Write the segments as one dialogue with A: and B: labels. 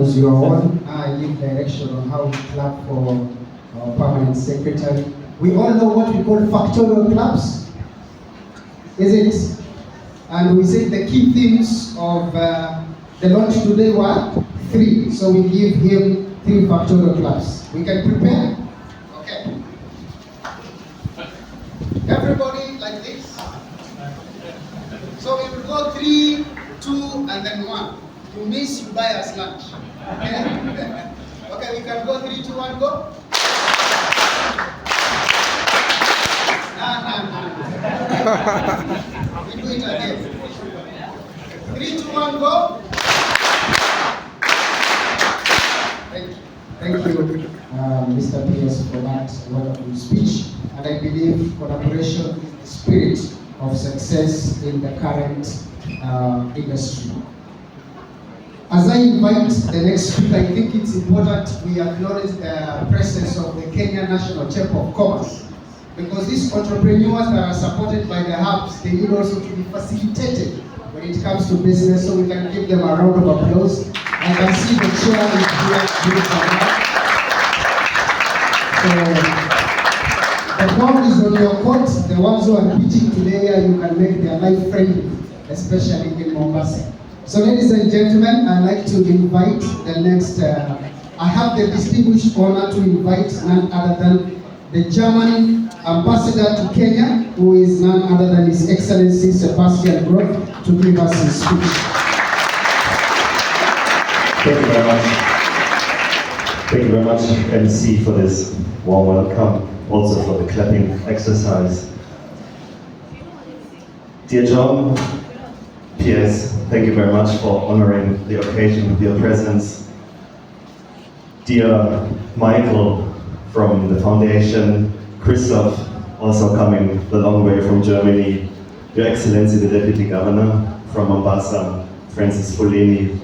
A: as your own, I give direction on how to clap for our permanent secretary. We all know what we call factorial claps, is it? And we said the key themes of the launch today were 3. So we give him 3 factorial claps. We can prepare? Okay. Everybody like this. So we will go 3, 2, and then 1. You miss, you buy us lunch. Okay? Okay, we can go 3, 2, 1, go. No. We do it again. 3, 2, 1, go. Thank you, Mr. P.S. for that wonderful speech. And I believe collaboration is the spirit of success in the current industry. As I invite the next speaker, I think it's important we acknowledge the presence of the Kenya National Chamber of Commerce, because these entrepreneurs that are supported by the hubs, they need also to be facilitated when it comes to business, so we can give them a round of applause. I can see the chair is here doing some work. So the crowd is on your court. The ones who are pitching today, you can make their life friendly, especially in Mombasa. So ladies and gentlemen, I'd like to invite the next, I have the distinguished honor to invite none other than the German ambassador to Kenya, who is none other than His Excellency Sebastian, to give us his speech.
B: Thank you very much. Thank you very much, MC, for this warm welcome, also for the clapping exercise. Dear John, PS, thank you very much for honoring the occasion with your presence. Dear Michael from the foundation, Christoph, also coming the long way from Germany, Your Excellency the Deputy Governor from Mombasa, Francis Folini,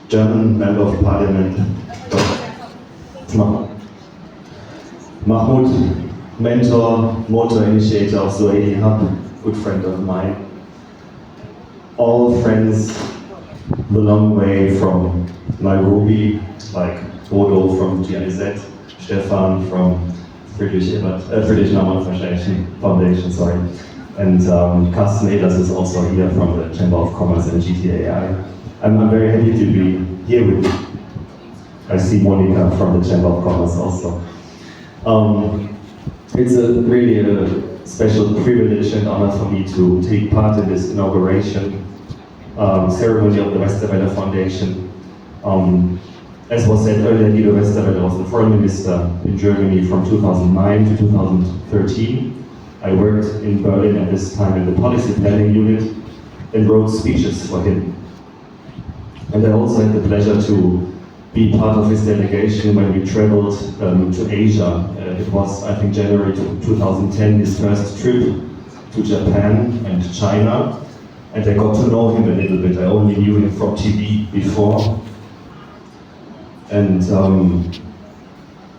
B: German Member of Parliament, Mahmoud, mentor, motor initiator of Swahili Hub, good friend of mine. All friends the long way from Nairobi, like Bodo from GIZ, Stefan from Friedrich Naumann Foundation, sorry. And Carsten Ehlers is also here from the Chamber of Commerce and GTAI. I'm very happy to be here with you. I see Monica from the Chamber of Commerce also. It's really a special privilege and honor for me to take part in this inauguration ceremony of the Westerwelle Foundation. As was said earlier, Guido Westerwelle was the foreign minister in Germany from 2009 to 2013. I worked in Berlin at this time in the policy planning unit and wrote speeches for him. And I also had the pleasure to be part of his delegation when we traveled to Asia. It was, I think, January 2010, his first trip to Japan and China. And I got to know him a little bit. I only knew him from TV before. And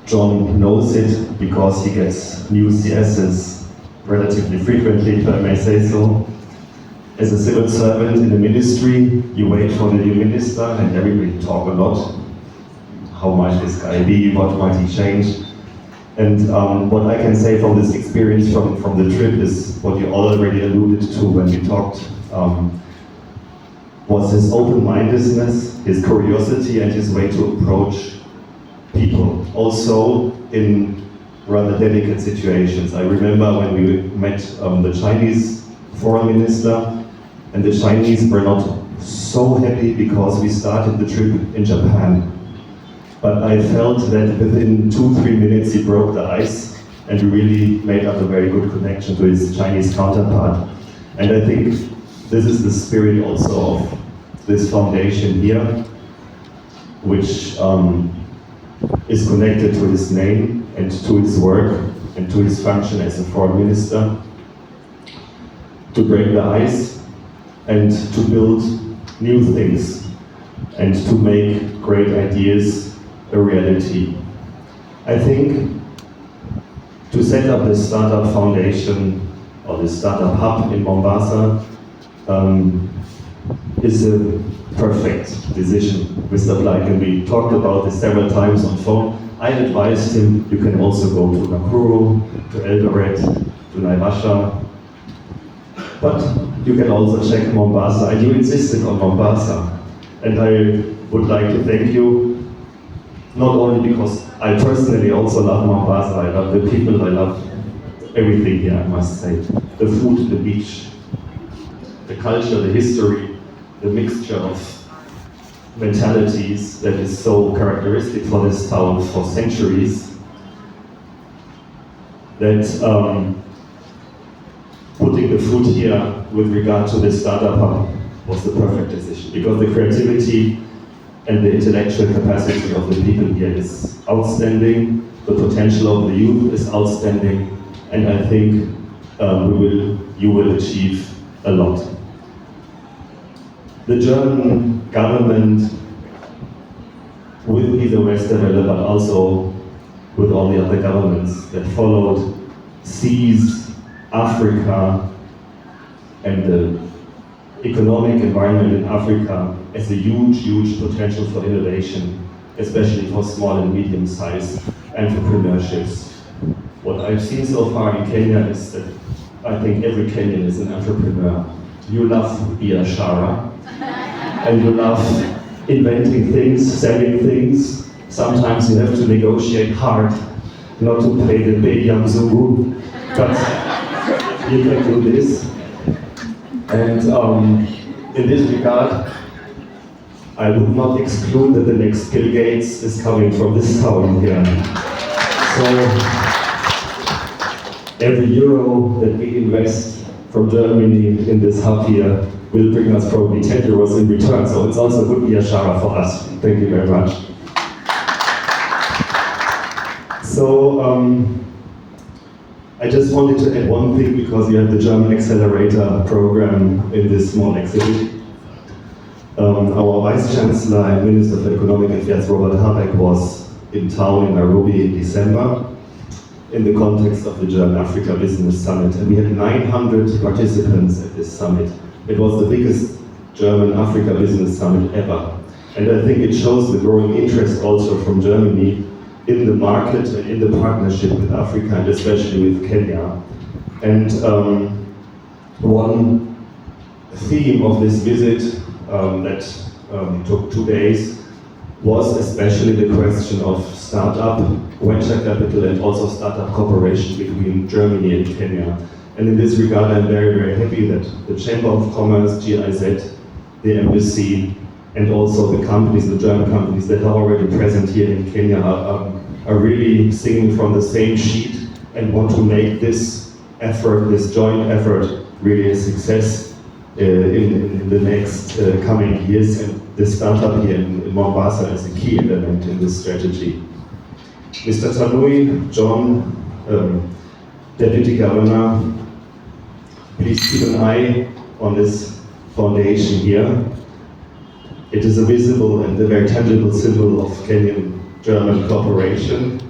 B: John knows it because he gets new CSs relatively frequently, if I may say so. As a civil servant in the ministry, you wait for the new minister and everybody talk a lot. How might this guy be? What might he change? And what I can say from this experience from the trip is what you already alluded to when we talked, was his open-mindedness, his curiosity, and his way to approach people, also in rather delicate situations. I remember when we met the Chinese foreign minister, and the Chinese were not so happy because we started the trip in Japan. But I felt that within 2-3 minutes he broke the ice, and we really made up a very good connection to his Chinese counterpart. And I think this is the spirit also of this foundation here, which is connected to his name and to his work and to his function as a foreign minister, to break the ice and to build new things and to make great ideas a reality. I think to set up this startup foundation or this startup hub in Mombasa, is a perfect decision, Mr. Bleich, and we talked about this several times on phone. I advised him, you can also go to Nakuru, to Eldoret, to Naivasha, but you can also check Mombasa, and you insisted on Mombasa. And I would like to thank you, not only because I personally also love Mombasa, I love the people, I love everything here, I must say. The food, the beach, the culture, the history, the mixture of mentalities that is so characteristic for this town for centuries, that putting the food here with regard to the startup hub was the perfect decision, because the creativity and the intellectual capacity of the people here is outstanding, the potential of the youth is outstanding, and I think you will achieve a lot. The German government, with either Westerwelle but also with all the other governments that followed, sees Africa and the economic environment in Africa as a huge, huge potential for innovation, especially for small and medium-sized entrepreneurships. What I've seen so far in Kenya is that I think every Kenyan is an entrepreneur. You love biashara, and you love inventing things, selling things. Sometimes you have to negotiate hard not to pay the baby Mzungu, but you can do this. And in this regard, I would not exclude that the next Bill Gates is coming from this town here. So every euro that we invest from Germany in this hub here will bring us probably 10 euros in return. So it's also good biashara for us. Thank you very much. So I just wanted to add one thing, because you have the German Accelerator program in this small exhibit. Our Vice Chancellor and Minister for Economic Affairs, Robert Habeck, was in town in Nairobi in December in the context of the German Africa Business Summit, and we had 900 participants at this summit. It was the biggest German Africa Business Summit ever, and I think it shows the growing interest also from Germany in the market and in the partnership with Africa, and especially with Kenya. And one theme of this visit that took 2 days was especially the question of startup, venture capital, and also startup cooperation between Germany and Kenya. And in this regard, I'm very, very happy that the Chamber of Commerce, GIZ, the embassy, and also the companies, the German companies that are already present here in Kenya are really singing from the same sheet and want to make this effort, this joint effort, really a success in the next coming years. And the startup here in Mombasa is a key element in this strategy. Mr. Tanui, John, Deputy Governor, please keep an eye on this foundation here. It is a visible and a very tangible symbol of Kenyan-German cooperation.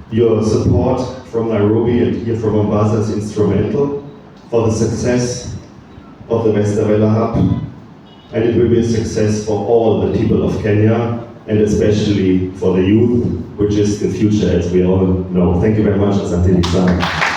B: Your support from Nairobi and here from Mombasa is instrumental for the success of the Westerwelle hub, and it will be a success for all the people of Kenya, and especially for the youth, which is the future, as we all know. Thank you very much, Asante Sana.